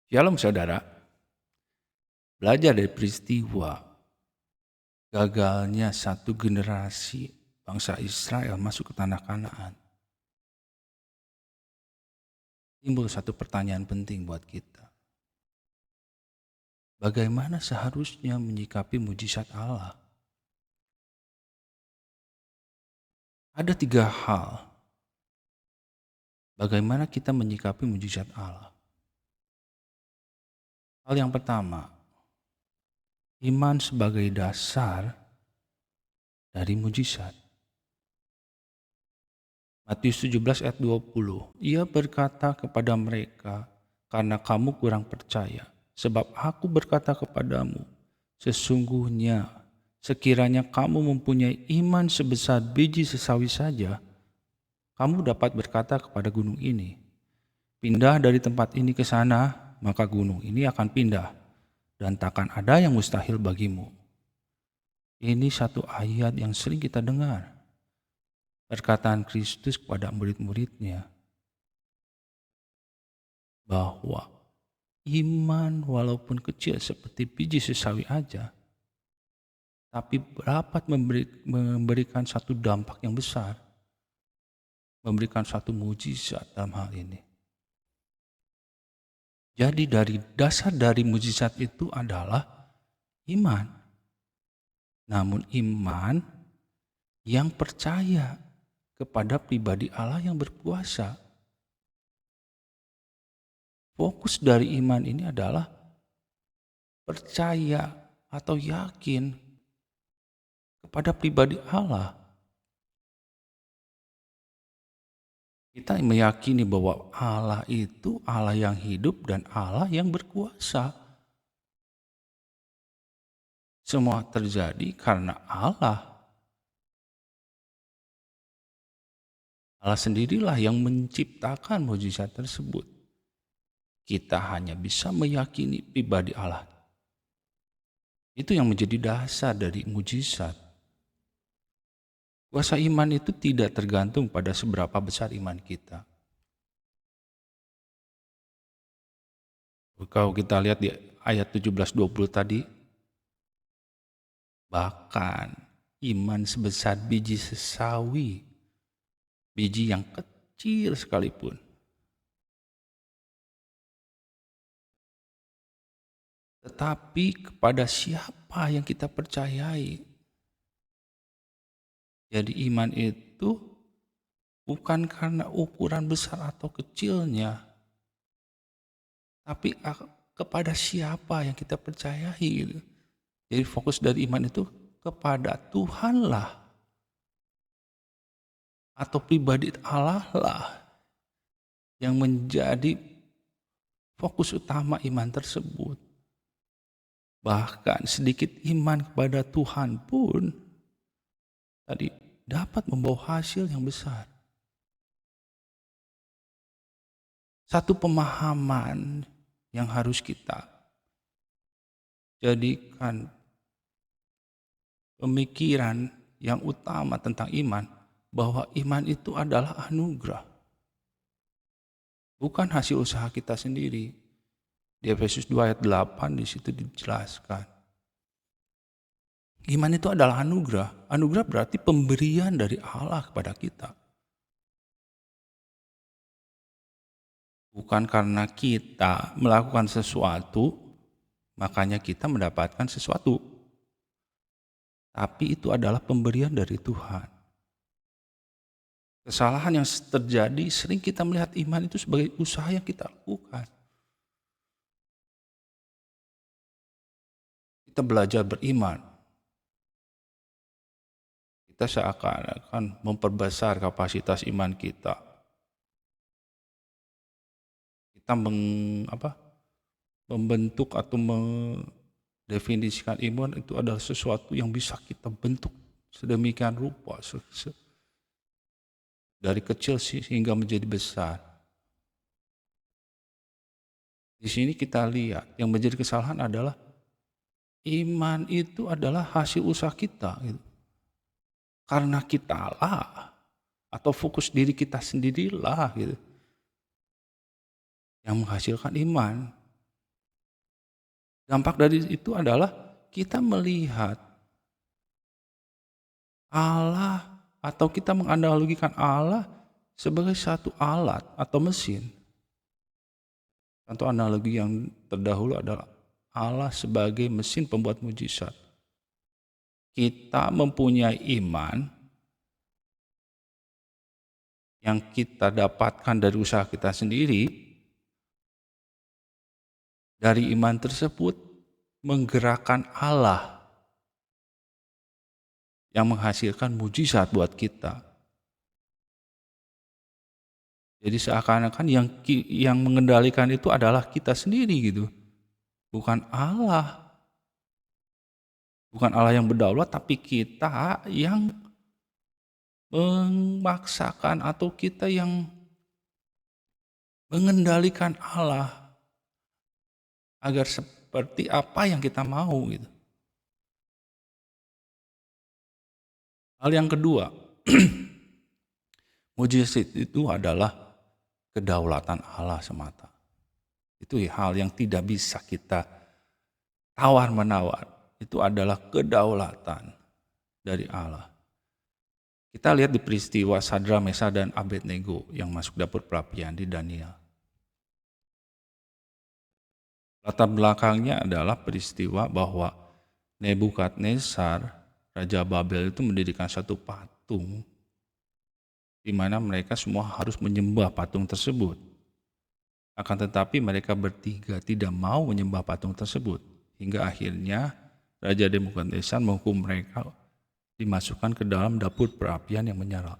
Shalom saudara, belajar dari peristiwa gagalnya satu generasi bangsa Israel masuk ke tanah Kanaan. Timbul satu pertanyaan penting buat kita. Bagaimana seharusnya menyikapi mujizat Allah? Ada 3 hal. Bagaimana kita menyikapi mujizat Allah? Hal yang pertama, iman sebagai dasar dari mujizat. Matius 17 ayat 20. Ia berkata kepada mereka, karena kamu kurang percaya. Sebab aku berkata kepadamu, sesungguhnya sekiranya kamu mempunyai iman sebesar biji sesawi saja, kamu dapat berkata kepada gunung ini, pindah dari tempat ini ke sana, maka gunung ini akan pindah, dan takkan ada yang mustahil bagimu. Ini satu ayat yang sering kita dengar. Perkataan Kristus kepada murid-muridnya bahwa iman walaupun kecil seperti biji sesawi aja, tapi dapat memberikan satu dampak yang besar, memberikan satu mujizat dalam hal ini. Jadi dari dasar dari mujizat itu adalah iman. Namun iman yang percaya kepada pribadi Allah yang berkuasa. Fokus dari iman ini adalah percaya atau yakin kepada pribadi Allah. Kita meyakini bahwa Allah itu Allah yang hidup dan Allah yang berkuasa. Semua terjadi karena Allah. Allah sendirilah yang menciptakan mujizat tersebut. Kita hanya bisa meyakini pribadi Allah. Itu yang menjadi dasar dari mujizat. Kuasa iman itu tidak tergantung pada seberapa besar iman kita. Kalau kita lihat di ayat 17-20 tadi, bahkan iman sebesar biji sesawi, biji yang kecil sekalipun, tetapi kepada siapa yang kita percayai. Jadi iman itu bukan karena ukuran besar atau kecilnya, tapi kepada siapa yang kita percayai. Jadi fokus dari iman itu kepada Tuhanlah atau pribadi Allah lah yang menjadi fokus utama iman tersebut. Bahkan sedikit iman kepada Tuhan pun tadi dapat membawa hasil yang besar. Satu pemahaman yang harus kita jadikan pemikiran yang utama tentang iman, bahwa iman itu adalah anugerah. Bukan hasil usaha kita sendiri. Di Efesus 2 ayat 8 di situ dijelaskan. Iman itu adalah anugerah. Anugerah berarti pemberian dari Allah kepada kita. Bukan karena kita melakukan sesuatu, makanya kita mendapatkan sesuatu. Tapi itu adalah pemberian dari Tuhan. Kesalahan yang terjadi sering kita melihat iman itu sebagai usaha yang kita lakukan. Kita belajar beriman. Kita seakan-akan memperbesar kapasitas iman kita. Kita membentuk atau mendefinisikan iman itu adalah sesuatu yang bisa kita bentuk sedemikian rupa. Dari kecil hingga menjadi besar. Di sini kita lihat yang menjadi kesalahan adalah iman itu adalah hasil usaha kita. Gitu. Karena kita lah atau fokus diri kita sendirilah gitu, yang menghasilkan iman. Dampak dari itu adalah kita melihat Allah atau kita menganalogikan Allah sebagai satu alat atau mesin. Contoh analogi yang terdahulu adalah Allah sebagai mesin pembuat mujizat. Kita mempunyai iman yang kita dapatkan dari usaha kita sendiri. Dari iman tersebut menggerakkan Allah yang menghasilkan mujizat buat kita. Jadi seakan-akan yang mengendalikan itu adalah kita sendiri gitu. Bukan Allah. Bukan Allah yang berdaulat, tapi kita yang memaksakan atau kita yang mengendalikan Allah agar seperti apa yang kita mau gitu. Hal yang kedua, mujizat itu adalah kedaulatan Allah semata. Itu hal yang tidak bisa kita tawar-menawar. Itu adalah kedaulatan dari Allah. Kita lihat di peristiwa Sadra, Mesa, dan Abednego yang masuk dapur perapian di Daniel. Latar belakangnya adalah peristiwa bahwa Nebukadnezar, Raja Babel itu mendirikan satu patung di mana mereka semua harus menyembah patung tersebut. Akan tetapi mereka bertiga tidak mau menyembah patung tersebut. Hingga akhirnya Raja Nebukadnezar menghukum mereka dimasukkan ke dalam dapur perapian yang menyala.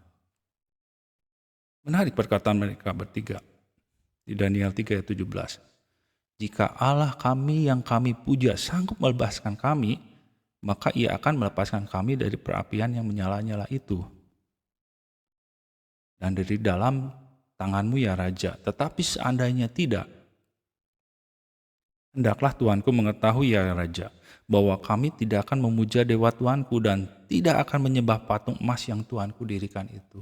Menarik perkataan mereka bertiga di Daniel 3 ayat 17. Jika Allah kami yang kami puja sanggup melepaskan kami, maka ia akan melepaskan kami dari perapian yang menyala-nyala itu. Dan dari dalam tanganmu ya Raja, tetapi seandainya tidak, hendaklah Tuanku mengetahui ya Raja, bahwa kami tidak akan memuja dewa Tuanku dan tidak akan menyembah patung emas yang Tuanku dirikan itu.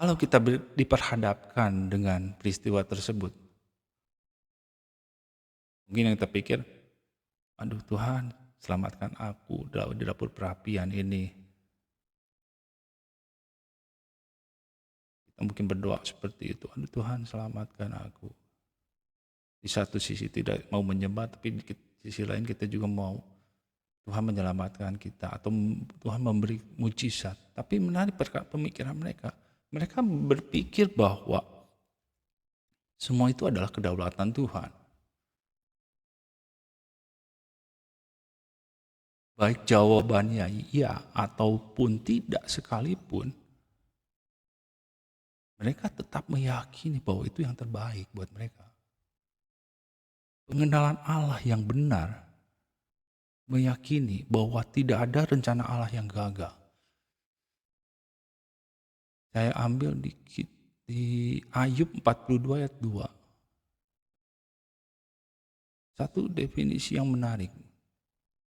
Kalau kita diperhadapkan dengan peristiwa tersebut, mungkin yang kita pikir, aduh Tuhan, selamatkan aku di dapur perapian ini. Kita mungkin berdoa seperti itu, aduh Tuhan selamatkan aku. Di satu sisi tidak mau menyembah, tapi di sisi lain kita juga mau Tuhan menyelamatkan kita atau Tuhan memberi mujizat. Tapi menarik pemikiran mereka. Mereka berpikir bahwa semua itu adalah kedaulatan Tuhan. Baik jawabannya iya ataupun tidak sekalipun, mereka tetap meyakini bahwa itu yang terbaik buat mereka. Pengenalan Allah yang benar meyakini bahwa tidak ada rencana Allah yang gagal. Saya ambil di Ayub 42 ayat 2. Satu definisi yang menarik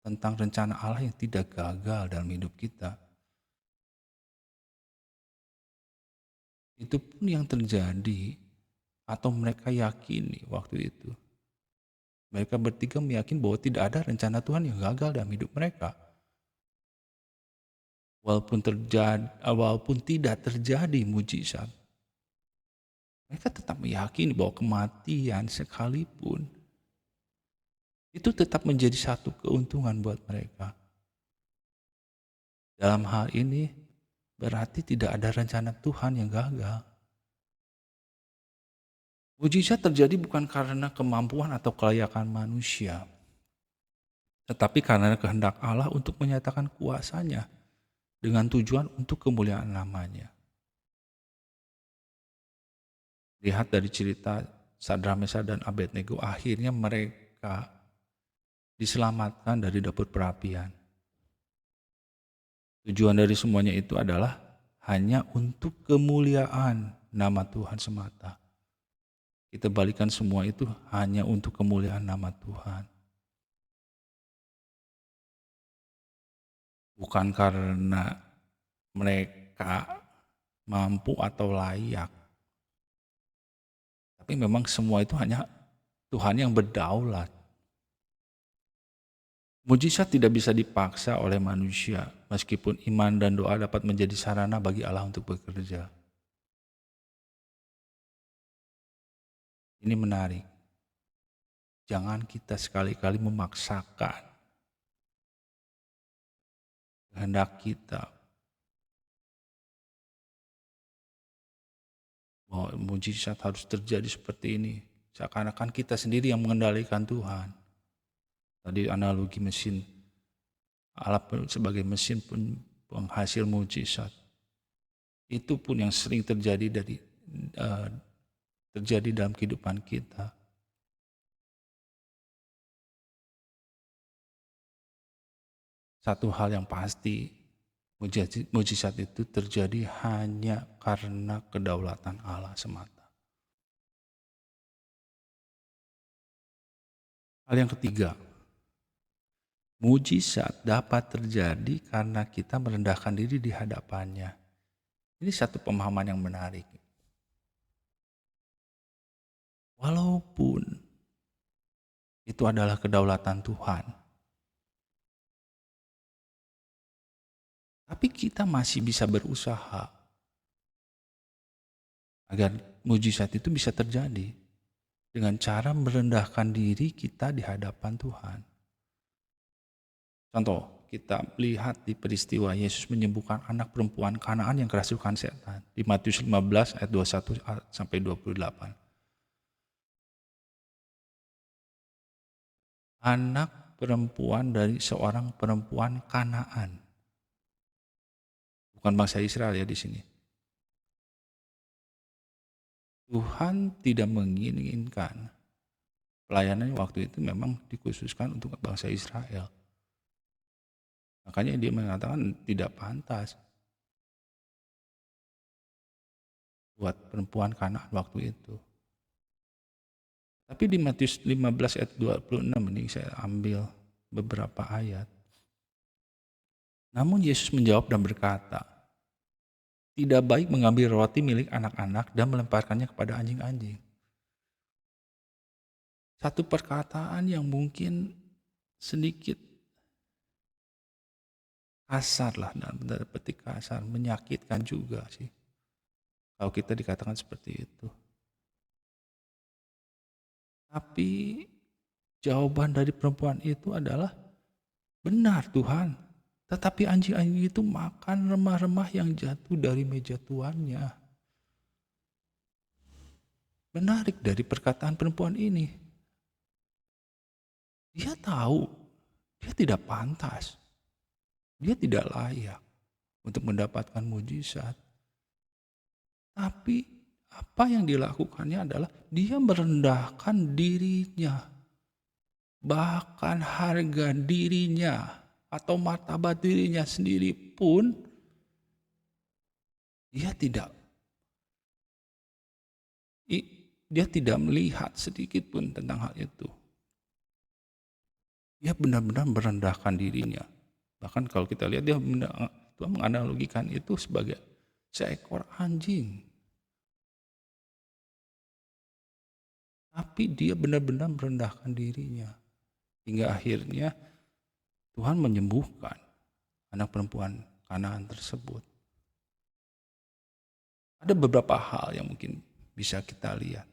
tentang rencana Allah yang tidak gagal dalam hidup kita. Itu pun yang terjadi atau mereka yakini waktu itu. Mereka bertiga meyakini bahwa tidak ada rencana Tuhan yang gagal dalam hidup mereka. Walaupun tidak terjadi mujizat, mereka tetap meyakini bahwa kematian sekalipun itu tetap menjadi satu keuntungan buat mereka. Dalam hal ini berarti tidak ada rencana Tuhan yang gagal. Mujizat terjadi bukan karena kemampuan atau kelayakan manusia, tetapi karena kehendak Allah untuk menyatakan kuasa-Nya dengan tujuan untuk kemuliaan nama-Nya. Lihat dari cerita Sadra, Mesa, dan Abednego, akhirnya mereka diselamatkan dari dapur perapian. Tujuan dari semuanya itu adalah hanya untuk kemuliaan nama Tuhan semata. Kita balikan semua itu hanya untuk kemuliaan nama Tuhan. Bukan karena mereka mampu atau layak. Tapi memang semua itu hanya Tuhan yang berdaulat. Mujizat tidak bisa dipaksa oleh manusia, meskipun iman dan doa dapat menjadi sarana bagi Allah untuk bekerja. Ini menarik. Jangan kita sekali-kali memaksakan kehendak kita bahwa mujizat harus terjadi seperti ini. Seakan-akan kita sendiri yang mengendalikan Tuhan. Tadi analogi mesin, Allah sebagai mesin penghasil mujizat. Itu pun yang sering terjadi terjadi dalam kehidupan kita. Satu hal yang pasti, mujizat itu terjadi hanya karena kedaulatan Allah semata. Hal yang ketiga, mujizat dapat terjadi karena kita merendahkan diri di hadapannya. Ini satu pemahaman yang menarik. Walaupun itu adalah kedaulatan Tuhan, tapi kita masih bisa berusaha agar mujizat itu bisa terjadi dengan cara merendahkan diri kita di hadapan Tuhan. Contoh, kita lihat di peristiwa Yesus menyembuhkan anak perempuan Kanaan yang kerasukan setan di Matius 15 ayat 21 sampai 28. Anak perempuan dari seorang perempuan Kanaan. Bukan bangsa Israel ya di sini. Tuhan tidak menginginkan pelayanan waktu itu memang dikhususkan untuk bangsa Israel. Makanya dia mengatakan tidak pantas buat perempuan Kanaan waktu itu. Tapi di Matius 15 ayat 26 ini saya ambil beberapa ayat. Namun Yesus menjawab dan berkata, tidak baik mengambil roti milik anak-anak dan melemparkannya kepada anjing-anjing. Satu perkataan yang mungkin sedikit kasar lah, dalam tanda petik kasar, menyakitkan juga sih. Kalau kita dikatakan seperti itu. Tapi jawaban dari perempuan itu adalah, benar Tuhan, tetapi anjing-anjing itu makan remah-remah yang jatuh dari meja tuannya. Menarik dari perkataan perempuan ini. Dia tahu, dia tidak pantas. Dia tidak layak untuk mendapatkan mujizat. Tapi apa yang dilakukannya adalah dia merendahkan dirinya. Bahkan harga dirinya atau martabat dirinya sendiri pun dia tidak melihat sedikit pun tentang hal itu. Dia benar-benar merendahkan dirinya. Bahkan kalau kita lihat dia menganalogikan itu sebagai seekor anjing. Tapi dia benar-benar merendahkan dirinya. Hingga akhirnya Tuhan menyembuhkan anak perempuan Kanaan tersebut. Ada beberapa hal yang mungkin bisa kita lihat.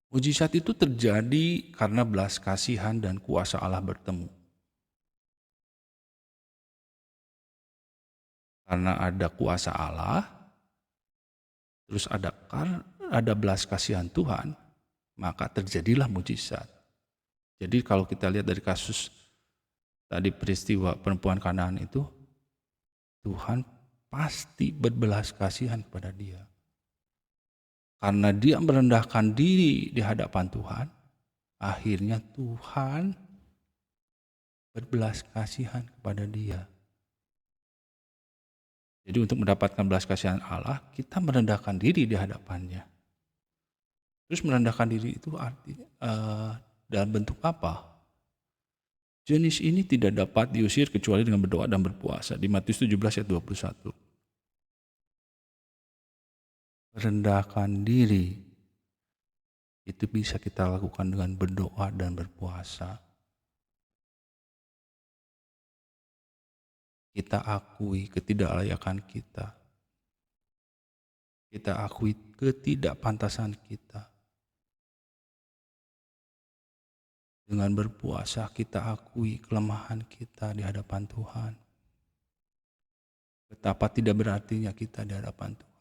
Mujizat itu terjadi karena belas kasihan dan kuasa Allah bertemu. Karena ada kuasa Allah, terus ada belas kasihan Tuhan, maka terjadilah mujizat. Jadi kalau kita lihat dari kasus tadi peristiwa perempuan Kanaan itu, Tuhan pasti berbelas kasihan kepada dia. Karena dia merendahkan diri di hadapan Tuhan, akhirnya Tuhan berbelas kasihan kepada dia. Jadi untuk mendapatkan belas kasihan Allah, kita merendahkan diri di hadapannya. Terus merendahkan diri itu artinya dalam bentuk apa? Jenis ini tidak dapat diusir kecuali dengan berdoa dan berpuasa. Di Matius 17 ayat 21. Merendahkan diri Itu bisa kita lakukan dengan berdoa dan berpuasa. Kita akui ketidaklayakan kita. Kita akui ketidakpantasan kita. Dengan berpuasa kita akui kelemahan kita di hadapan Tuhan. Betapa tidak berartinya kita di hadapan Tuhan.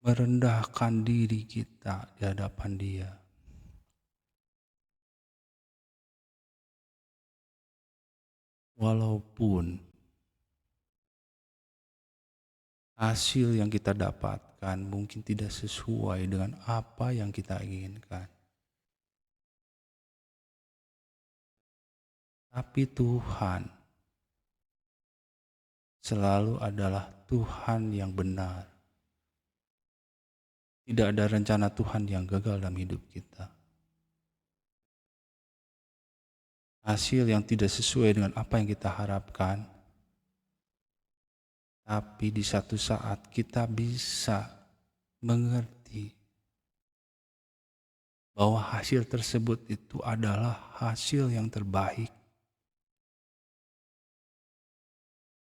Merendahkan diri kita di hadapan Dia. Walaupun hasil yang kita dapatkan mungkin tidak sesuai dengan apa yang kita inginkan. Tapi Tuhan selalu adalah Tuhan yang benar. Tidak ada rencana Tuhan yang gagal dalam hidup kita. Hasil yang tidak sesuai dengan apa yang kita harapkan, tapi di satu saat kita bisa mengerti bahwa hasil tersebut itu adalah hasil yang terbaik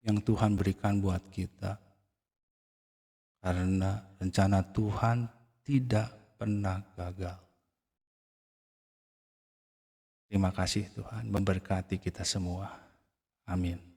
yang Tuhan berikan buat kita. Karena rencana Tuhan tidak pernah gagal. Terima kasih Tuhan, memberkati kita semua. Amin.